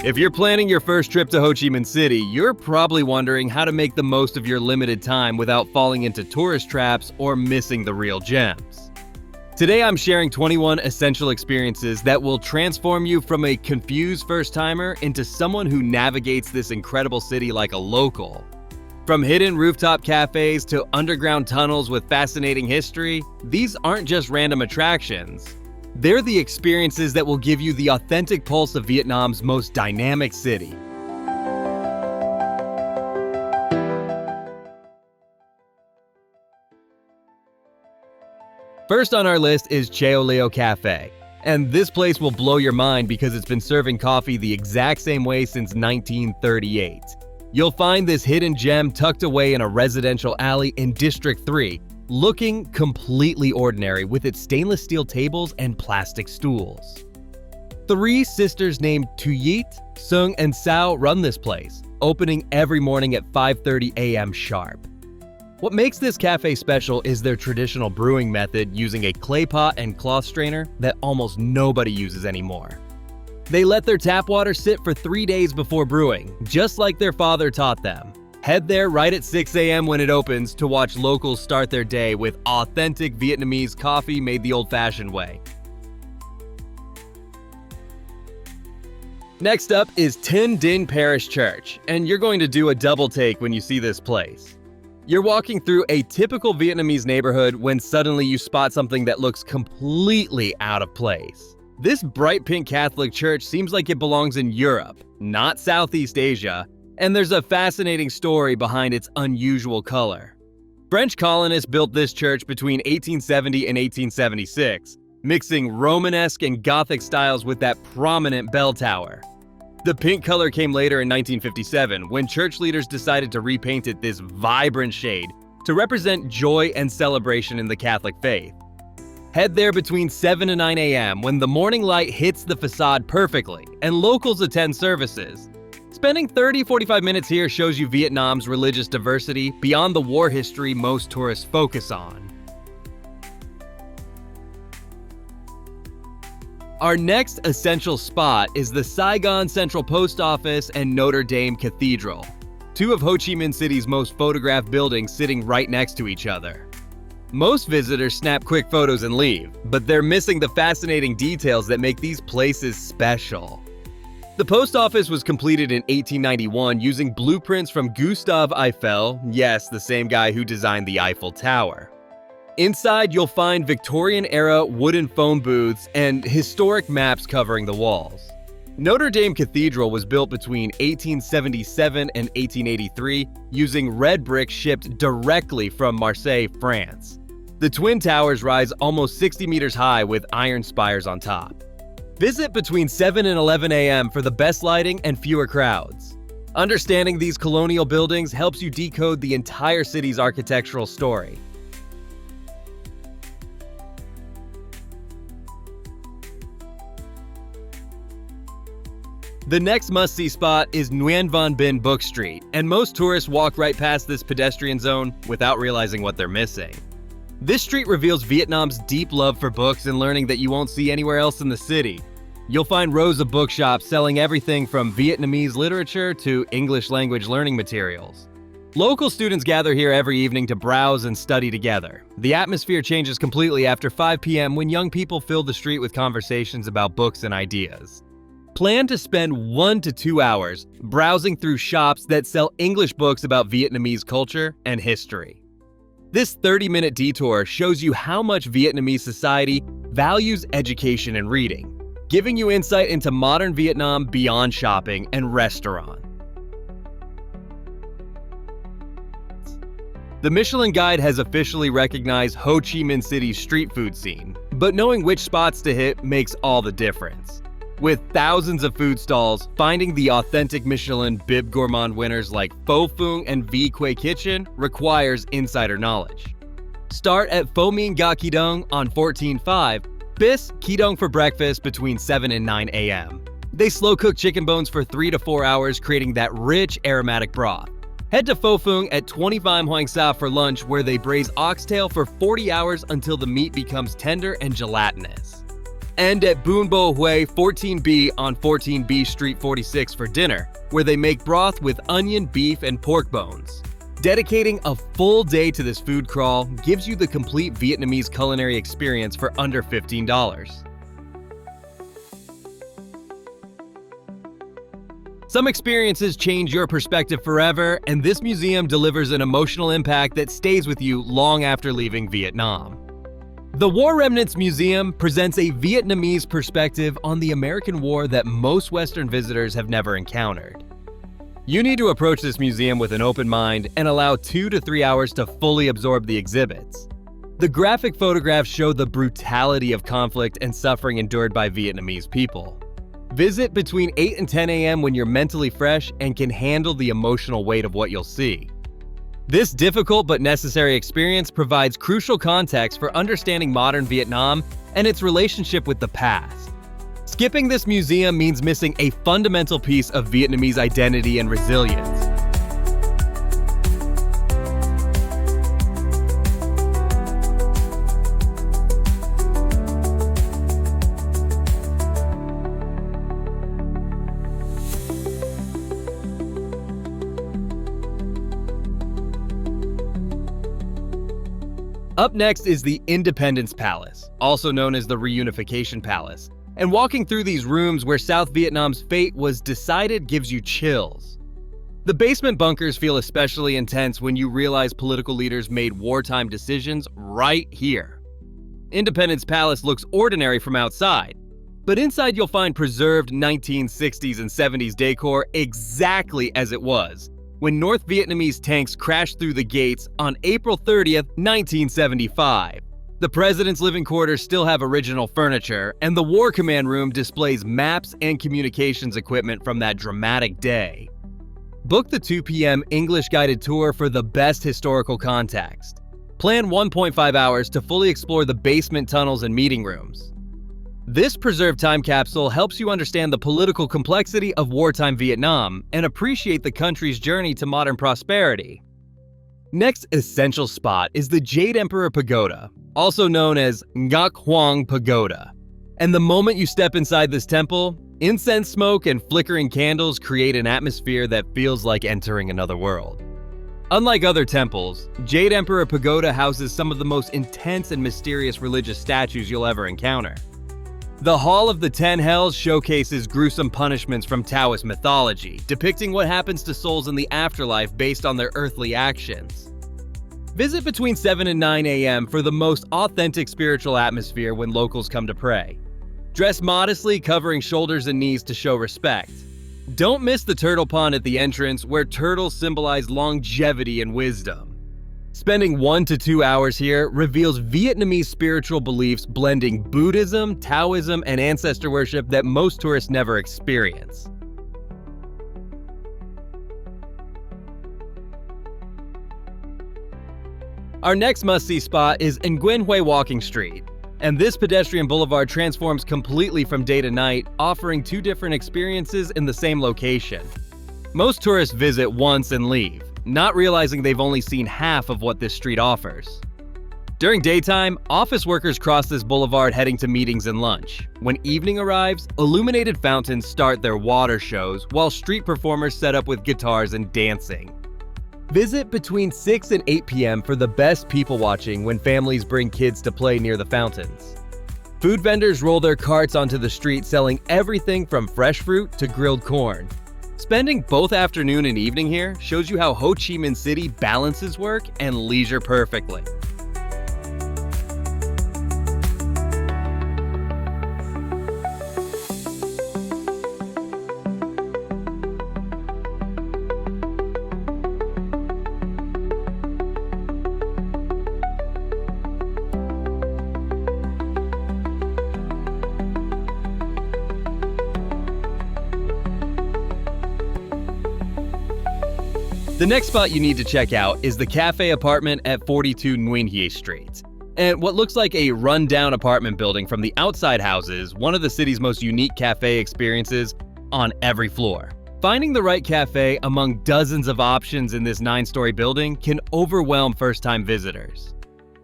If you're planning your first trip to Ho Chi Minh City, you're probably wondering how to make the most of your limited time without falling into tourist traps or missing the real gems. Today I'm sharing 21 essential experiences that will transform you from a confused first-timer into someone who navigates this incredible city like a local. From hidden rooftop cafes to underground tunnels with fascinating history, these aren't just random attractions. They're the experiences that will give you the authentic pulse of Vietnam's most dynamic city. First on our list is Cheo Leo Cafe. And this place will blow your mind because it's been serving coffee the exact same way since 1938. You'll find this hidden gem tucked away in a residential alley in District 3, looking completely ordinary with its stainless steel tables and plastic stools. Three sisters named Tuyit, Sung, and Sao run this place, opening every morning at 5:30 a.m. sharp. What makes this cafe special is their traditional brewing method using a clay pot and cloth strainer that almost nobody uses anymore. They let their tap water sit for 3 days before brewing, just like their father taught them. Head there right at 6 a.m. when it opens to watch locals start their day with authentic Vietnamese coffee made the old-fashioned way. Next up is Tan Dinh Parish Church, and you're going to do a double take when you see this place. You're walking through a typical Vietnamese neighborhood when suddenly you spot something that looks completely out of place. This bright pink Catholic church seems like it belongs in Europe, not Southeast Asia, and there's a fascinating story behind its unusual color. French colonists built this church between 1870 and 1876, mixing Romanesque and Gothic styles with that prominent bell tower. The pink color came later in 1957 when church leaders decided to repaint it this vibrant shade to represent joy and celebration in the Catholic faith. Head there between 7 and 9 a.m. when the morning light hits the facade perfectly and locals attend services. Spending 30-45 minutes here shows you Vietnam's religious diversity beyond the war history most tourists focus on. Our next essential spot is the Saigon Central Post Office and Notre Dame Cathedral, two of Ho Chi Minh City's most photographed buildings sitting right next to each other. Most visitors snap quick photos and leave, but they're missing the fascinating details that make these places special. The post office was completed in 1891 using blueprints from Gustave Eiffel, yes, the same guy who designed the Eiffel Tower. Inside, you'll find Victorian-era wooden phone booths and historic maps covering the walls. Notre Dame Cathedral was built between 1877 and 1883 using red brick shipped directly from Marseille, France. The twin towers rise almost 60 meters high with iron spires on top. Visit between 7 and 11 a.m. for the best lighting and fewer crowds. Understanding these colonial buildings helps you decode the entire city's architectural story. The next must-see spot is Nguyen Van Binh Book Street, and most tourists walk right past this pedestrian zone without realizing what they're missing. This street reveals Vietnam's deep love for books and learning that you won't see anywhere else in the city. You'll find rows of bookshops selling everything from Vietnamese literature to English language learning materials. Local students gather here every evening to browse and study together. The atmosphere changes completely after 5 p.m. when young people fill the street with conversations about books and ideas. Plan to spend 1 to 2 hours browsing through shops that sell English books about Vietnamese culture and history. This 30-minute detour shows you how much Vietnamese society values education and reading, giving you insight into modern Vietnam beyond shopping and restaurant. The Michelin Guide has officially recognized Ho Chi Minh City's street food scene, but knowing which spots to hit makes all the difference. With thousands of food stalls, finding the authentic Michelin Bib Gourmand winners like Pho Phuong and V Quay Kitchen requires insider knowledge. Start at Pho Minh Ga Ki Dong on 14.5, Bis Ki Dong for breakfast between 7 and 9 a.m. They slow-cook chicken bones for 3 to 4 hours, creating that rich, aromatic broth. Head to Pho Phuong at 25 Hoang Sa for lunch, where they braise oxtail for 40 hours until the meat becomes tender and gelatinous. and at Bun Bo Hui 14B on 14B Street 46 for dinner, where they make broth with onion, beef, and pork bones. Dedicating a full day to this food crawl gives you the complete Vietnamese culinary experience for under $15. Some experiences change your perspective forever, and this museum delivers an emotional impact that stays with you long after leaving Vietnam. The War Remnants Museum presents a Vietnamese perspective on the American War that most Western visitors have never encountered. You need to approach this museum with an open mind and allow 2 to 3 hours to fully absorb the exhibits. The graphic photographs show the brutality of conflict and suffering endured by Vietnamese people. Visit between 8 and 10 a.m. when you're mentally fresh and can handle the emotional weight of what you'll see. This difficult but necessary experience provides crucial context for understanding modern Vietnam and its relationship with the past. Skipping this museum means missing a fundamental piece of Vietnamese identity and resilience. Up next is the Independence Palace, also known as the Reunification Palace. And walking through these rooms where South Vietnam's fate was decided gives you chills. The basement bunkers feel especially intense when you realize political leaders made wartime decisions right here. Independence Palace looks ordinary from outside, but inside you'll find preserved 1960s and 70s decor exactly as it was when North Vietnamese tanks crashed through the gates on April 30th, 1975. The president's living quarters still have original furniture, and the War Command Room displays maps and communications equipment from that dramatic day. Book the 2 p.m. English guided tour for the best historical context. Plan 1.5 hours to fully explore the basement tunnels and meeting rooms. This preserved time capsule helps you understand the political complexity of wartime Vietnam and appreciate the country's journey to modern prosperity. Next essential spot is the Jade Emperor Pagoda, also known as Ngoc Hoang Pagoda. And the moment you step inside this temple, incense smoke and flickering candles create an atmosphere that feels like entering another world. Unlike other temples, Jade Emperor Pagoda houses some of the most intense and mysterious religious statues you'll ever encounter. The Hall of the Ten Hells showcases gruesome punishments from Taoist mythology, depicting what happens to souls in the afterlife based on their earthly actions. Visit between 7 and 9 a.m. for the most authentic spiritual atmosphere when locals come to pray. Dress modestly, covering shoulders and knees to show respect. Don't miss the turtle pond at the entrance, where turtles symbolize longevity and wisdom. Spending 1 to 2 hours here reveals Vietnamese spiritual beliefs blending Buddhism, Taoism, and ancestor worship that most tourists never experience. Our next must-see spot is Nguyen Hue Walking Street, and this pedestrian boulevard transforms completely from day to night, offering 2 different experiences in the same location. Most tourists visit once and leave, not realizing they've only seen half of what this street offers. During daytime, office workers cross this boulevard heading to meetings and lunch. When evening arrives, illuminated fountains start their water shows, while street performers set up with guitars and dancing. Visit between 6 and 8 p.m. for the best people watching when families bring kids to play near the fountains. Food vendors roll their carts onto the street selling everything from fresh fruit to grilled corn. Spending both afternoon and evening here shows you how Ho Chi Minh City balances work and leisure perfectly. The next spot you need to check out is the Cafe Apartment at 42 Nguyen Street. And what looks like a run-down apartment building from the outside houses one of the city's most unique cafe experiences on every floor. Finding the right cafe among dozens of options in this 9-story building can overwhelm first-time visitors.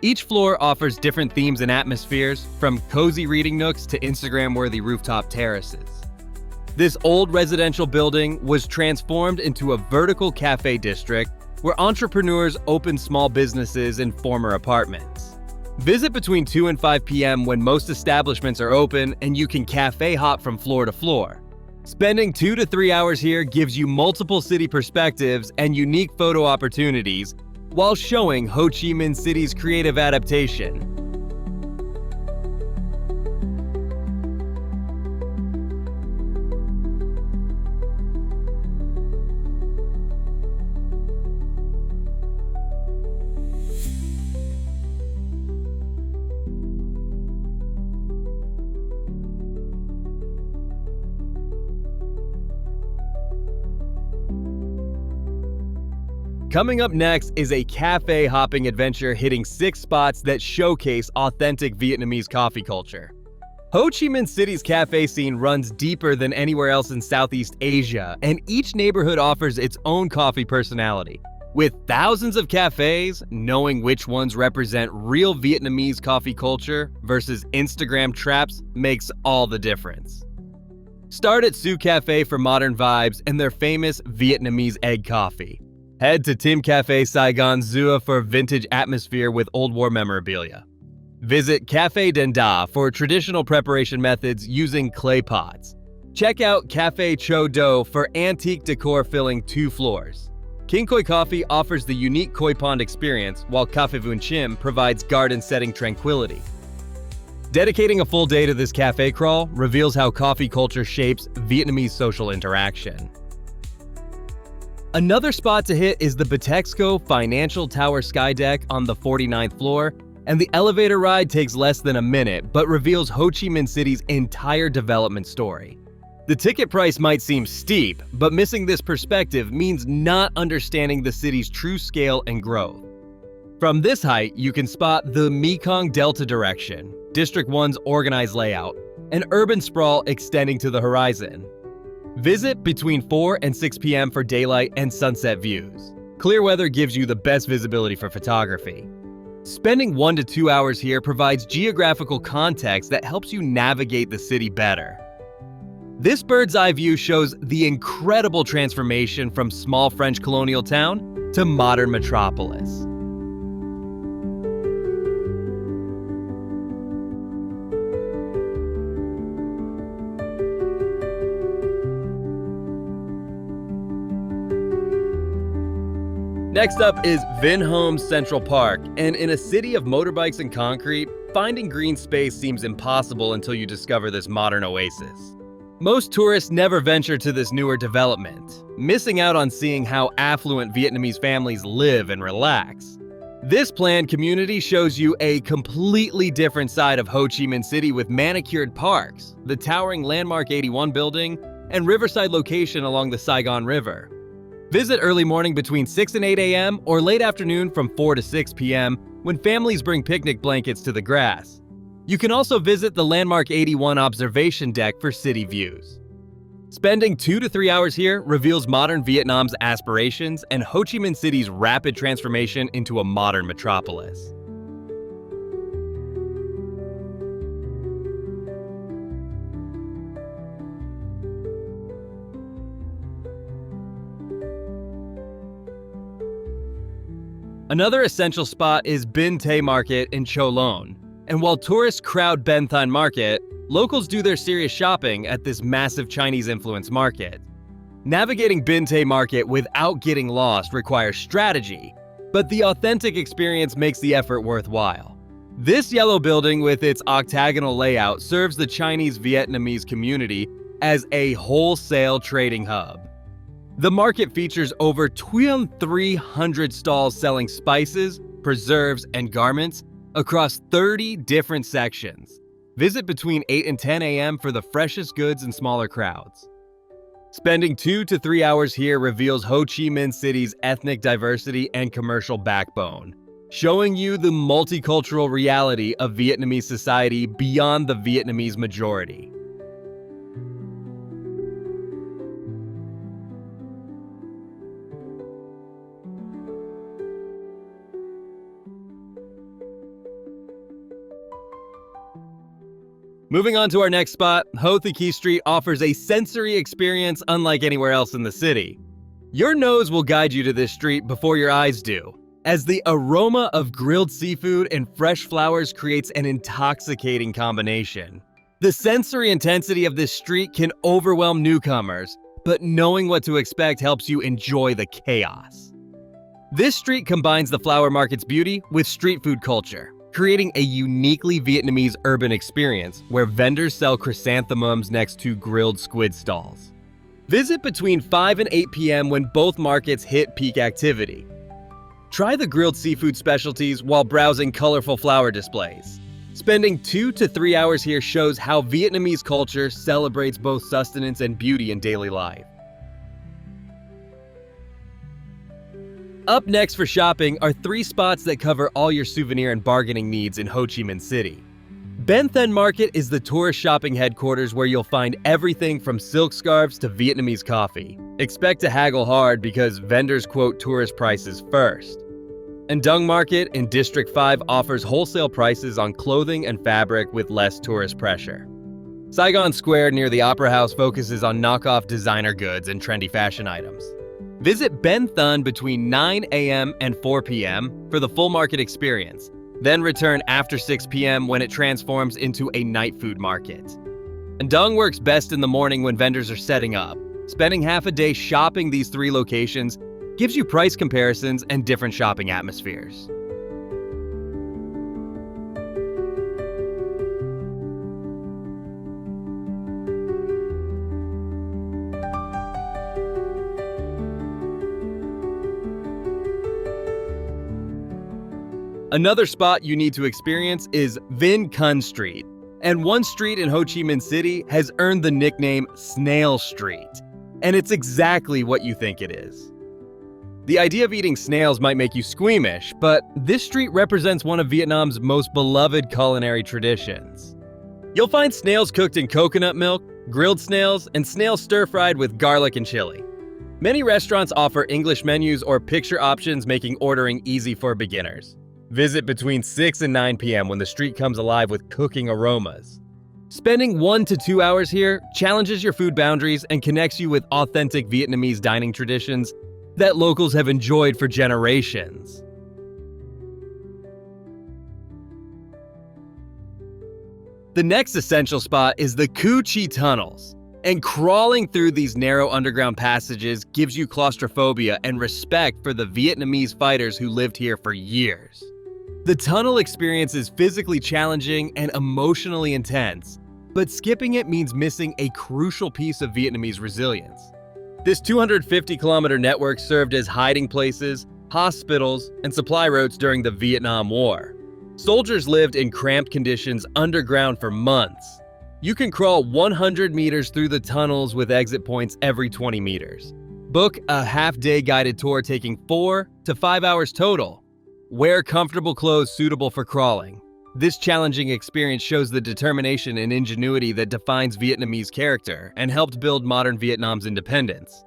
Each floor offers different themes and atmospheres, from cozy reading nooks to Instagram-worthy rooftop terraces. This old residential building was transformed into a vertical cafe district where entrepreneurs open small businesses in former apartments. Visit between 2 and 5 p.m. when most establishments are open and you can cafe hop from floor to floor. Spending 2 to 3 hours here gives you multiple city perspectives and unique photo opportunities while showing Ho Chi Minh City's creative adaptation. Coming up next is a cafe hopping adventure hitting 6 spots that showcase authentic Vietnamese coffee culture. Ho Chi Minh City's cafe scene runs deeper than anywhere else in Southeast Asia, and each neighborhood offers its own coffee personality. With thousands of cafes, knowing which ones represent real Vietnamese coffee culture versus Instagram traps makes all the difference. Start at Su Cafe for modern vibes and their famous Vietnamese egg coffee. Head to Tim Cafe Saigon Zua for vintage atmosphere with old war memorabilia. Visit Cafe Denda for traditional preparation methods using clay pots. Check out Cafe Cho Do for antique decor filling 2 floors. King Koi Coffee offers the unique koi pond experience, while Cafe Vun Chim provides garden setting tranquility. Dedicating a full day to this cafe crawl reveals how coffee culture shapes Vietnamese social interaction. Another spot to hit is the Bitexco Financial Tower Sky Deck on the 49th floor, and the elevator ride takes less than a minute but reveals Ho Chi Minh City's entire development story. The ticket price might seem steep, but missing this perspective means not understanding the city's true scale and growth. From this height, you can spot the Mekong Delta direction, District 1's organized layout, and urban sprawl extending to the horizon. Visit between 4 and 6 p.m. for daylight and sunset views. Clear weather gives you the best visibility for photography. Spending 1 to 2 hours here provides geographical context that helps you navigate the city better. This bird's eye view shows the incredible transformation from small French colonial town to modern metropolis. Next up is Vinhomes Central Park, and in a city of motorbikes and concrete, finding green space seems impossible until you discover this modern oasis. Most tourists never venture to this newer development, missing out on seeing how affluent Vietnamese families live and relax. This planned community shows you a completely different side of Ho Chi Minh City with manicured parks, the towering Landmark 81 building, and riverside location along the Saigon River. Visit early morning between 6 and 8 a.m. or late afternoon from 4 to 6 p.m. when families bring picnic blankets to the grass. You can also visit the Landmark 81 observation deck for city views. Spending 2 to 3 hours here reveals modern Vietnam's aspirations and Ho Chi Minh City's rapid transformation into a modern metropolis. Another essential spot is Binh Tay Market in Cholon. And while tourists crowd Ben Thanh Market, locals do their serious shopping at this massive Chinese-influenced market. Navigating Binh Tay Market without getting lost requires strategy, but the authentic experience makes the effort worthwhile. This yellow building with its octagonal layout serves the Chinese-Vietnamese community as a wholesale trading hub. The market features over 2,300 stalls selling spices, preserves, and garments across 30 different sections. Visit between 8 and 10 a.m. for the freshest goods and smaller crowds. Spending 2 to 3 hours here reveals Ho Chi Minh City's ethnic diversity and commercial backbone, showing you the multicultural reality of Vietnamese society beyond the Vietnamese majority. Moving on to our next spot, Ho Thi Ky Street offers a sensory experience unlike anywhere else in the city. Your nose will guide you to this street before your eyes do, as the aroma of grilled seafood and fresh flowers creates an intoxicating combination. The sensory intensity of this street can overwhelm newcomers, but knowing what to expect helps you enjoy the chaos. This street combines the flower market's beauty with street food culture, creating a uniquely Vietnamese urban experience where vendors sell chrysanthemums next to grilled squid stalls. Visit between 5 and 8 p.m. when both markets hit peak activity. Try the grilled seafood specialties while browsing colorful flower displays. Spending 2 to 3 hours here shows how Vietnamese culture celebrates both sustenance and beauty in daily life. Up next for shopping are 3 spots that cover all your souvenir and bargaining needs in Ho Chi Minh City. Ben Thanh Market is the tourist shopping headquarters where you'll find everything from silk scarves to Vietnamese coffee. Expect to haggle hard because vendors quote tourist prices first. And Dung Market in District 5 offers wholesale prices on clothing and fabric with less tourist pressure. Saigon Square near the Opera House focuses on knockoff designer goods and trendy fashion items. Visit Ben Thanh between 9 a.m. and 4 p.m. for the full market experience, then return after 6 p.m. when it transforms into a night food market. And Dung works best in the morning when vendors are setting up. Spending half a day shopping these 3 locations gives you price comparisons and different shopping atmospheres. Another spot you need to experience is Vinh Khanh Street, and one street in Ho Chi Minh City has earned the nickname Snail Street, and it's exactly what you think it is. The idea of eating snails might make you squeamish, but this street represents one of Vietnam's most beloved culinary traditions. You'll find snails cooked in coconut milk, grilled snails, and snails stir-fried with garlic and chili. Many restaurants offer English menus or picture options, making ordering easy for beginners. Visit between 6 and 9 p.m. when the street comes alive with cooking aromas. Spending 1 to 2 hours here challenges your food boundaries and connects you with authentic Vietnamese dining traditions that locals have enjoyed for generations. The next essential spot is the Cu Chi tunnels, and crawling through these narrow underground passages gives you claustrophobia and respect for the Vietnamese fighters who lived here for years. The tunnel experience is physically challenging and emotionally intense, but skipping it means missing a crucial piece of Vietnamese resilience. This 250-kilometer network served as hiding places, hospitals, and supply routes during the Vietnam War. Soldiers lived in cramped conditions underground for months. You can crawl 100 meters through the tunnels with exit points every 20 meters. Book a half-day guided tour taking 4 to 5 hours total. Wear comfortable clothes suitable for crawling. This challenging experience shows the determination and ingenuity that defines Vietnamese character and helped build modern Vietnam's independence.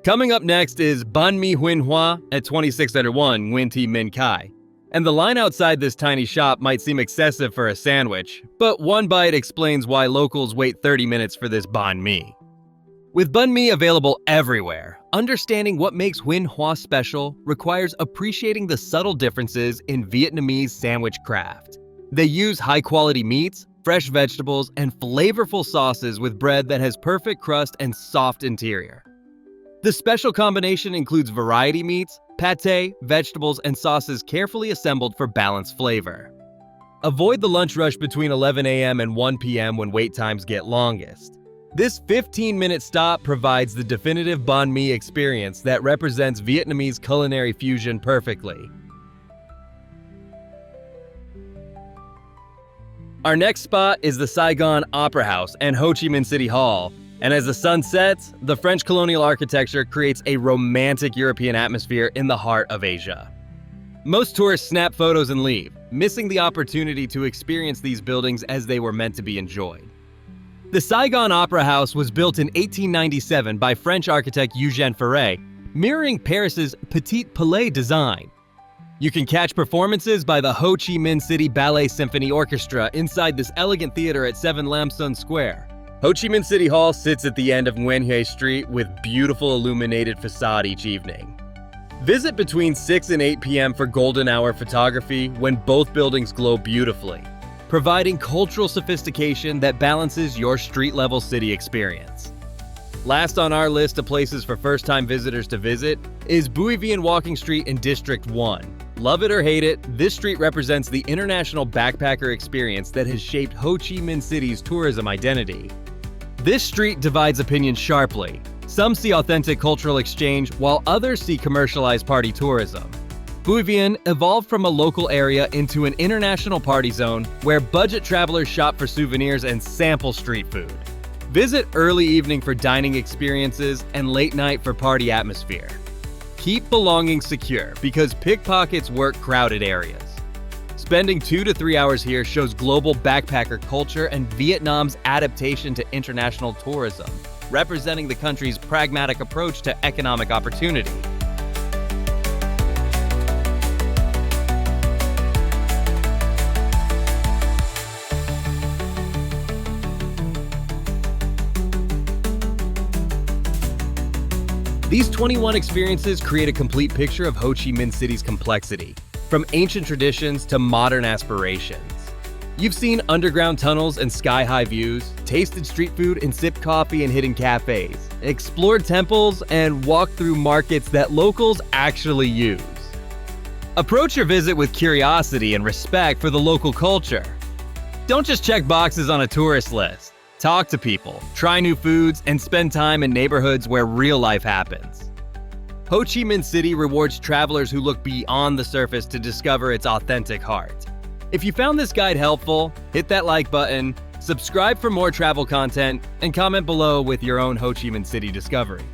Coming up next is Banh Mi Huynh Hoa at 2601 Nguyen Thi Minh Khai. And the line outside this tiny shop might seem excessive for a sandwich, but one bite explains why locals wait 30 minutes for this banh mi. With banh mi available everywhere, understanding what makes Huynh Hoa special requires appreciating the subtle differences in Vietnamese sandwich craft. They use high-quality meats, fresh vegetables, and flavorful sauces with bread that has perfect crust and soft interior. The special combination includes variety meats, pâté, vegetables, and sauces carefully assembled for balanced flavor. Avoid the lunch rush between 11 a.m. and 1 p.m. when wait times get longest. This 15-minute stop provides the definitive banh mi experience that represents Vietnamese culinary fusion perfectly. Our next spot is the Saigon Opera House and Ho Chi Minh City Hall, and as the sun sets, the French colonial architecture creates a romantic European atmosphere in the heart of Asia. Most tourists snap photos and leave, missing the opportunity to experience these buildings as they were meant to be enjoyed. The Saigon Opera House was built in 1897 by French architect Eugène Ferré, mirroring Paris's Petit Palais design. You can catch performances by the Ho Chi Minh City Ballet Symphony Orchestra inside this elegant theater at 7 Lam Son Square. Ho Chi Minh City Hall sits at the end of Nguyen Street with beautiful illuminated facade each evening. Visit between 6 and 8 p.m. for golden hour photography when both buildings glow beautifully, providing cultural sophistication that balances your street-level city experience. Last on our list of places for first-time visitors to visit is Bui Vien Walking Street in District 1. Love it or hate it, this street represents the international backpacker experience that has shaped Ho Chi Minh City's tourism identity. This street divides opinion sharply. Some see authentic cultural exchange, while others see commercialized party tourism. Bui Vien evolved from a local area into an international party zone where budget travelers shop for souvenirs and sample street food. Visit early evening for dining experiences and late night for party atmosphere. Keep belongings secure because pickpockets work crowded areas. Spending 2 to 3 hours here shows global backpacker culture and Vietnam's adaptation to international tourism, representing the country's pragmatic approach to economic opportunity. These 21 experiences create a complete picture of Ho Chi Minh City's complexity, from ancient traditions to modern aspirations. You've seen underground tunnels and sky-high views, tasted street food and sipped coffee in hidden cafes, explored temples, and walked through markets that locals actually use. Approach your visit with curiosity and respect for the local culture. Don't just check boxes on a tourist list. Talk to people, try new foods, and spend time in neighborhoods where real life happens. Ho Chi Minh City rewards travelers who look beyond the surface to discover its authentic heart. If you found this guide helpful, hit that like button, subscribe for more travel content, and comment below with your own Ho Chi Minh City discoveries.